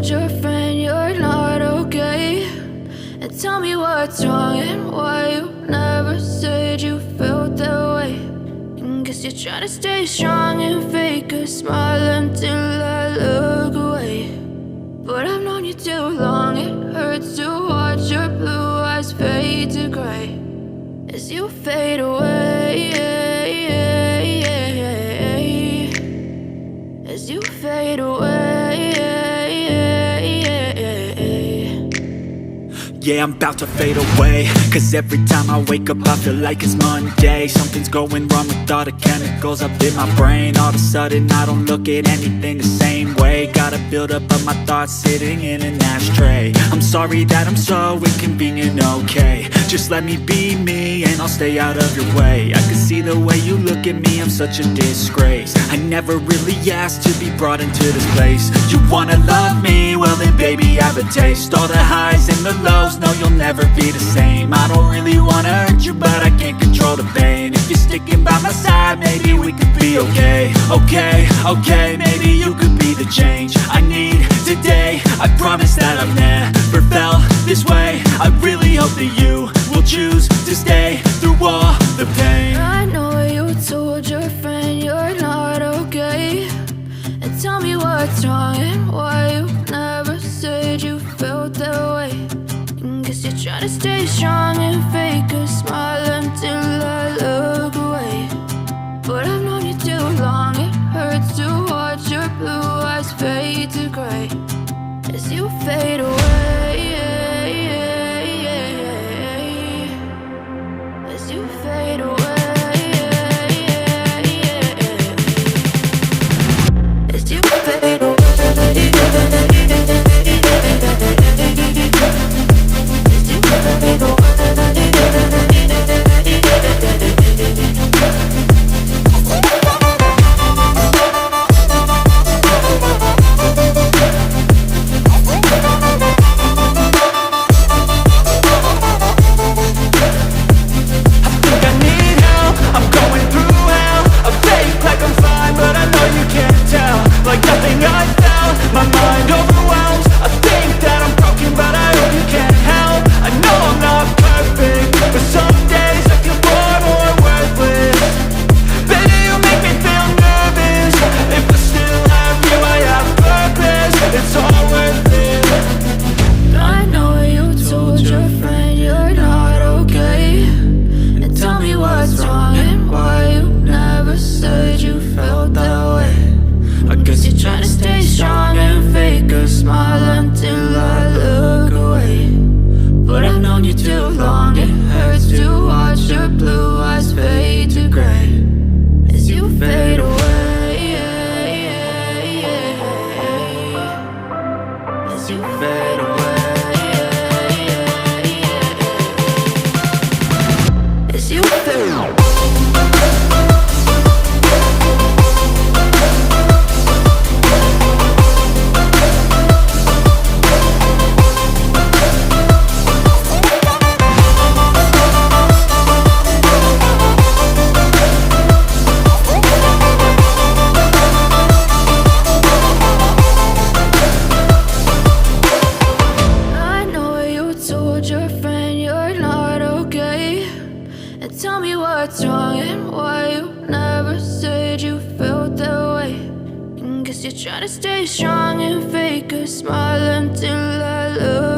told your friend you're not okay? And tell me what's wrong and why you never said you felt that way. And guess you're trying to stay strong and fake a smile until I look away. But I've known you too long, it hurts to watch your blue eyes fade to gray as you fade away, as you fade away. Yeah, I'm about to fade away, cause every time I wake up I feel like it's Monday. Something's going wrong with all the chemicals up in my brain. All of a sudden I don't look at anything the same way. Got a buildup of my thoughts sitting in an ashtray. I'm sorry that I'm so inconvenient, okay? Just let me be me and I'll stay out of your way. I can see the way you look at me, I'm such a disgrace. I never really asked to be brought into this place. You wanna love me? Well then baby, have a taste. All the highs and the lows, no, you'll never be the same. I don't really wanna hurt you, but I can't control the pain. If you're sticking by my side, maybe we could be okay. Okay, maybe you could be the change I need today. I promise that I've never felt this way. I really hope that you will choose to stay through all the pain. I know you told your friend you're not okay. And tell me what's wrong and why you never said you felt that way. And guess you're trying to stay strong and fake a smile until I look away. But I've known you too long, it hurts to watch your blue eyes fade to gray as you fade away, as you fade away, as you fade away. You're trying to stay strong and fake a smile until I look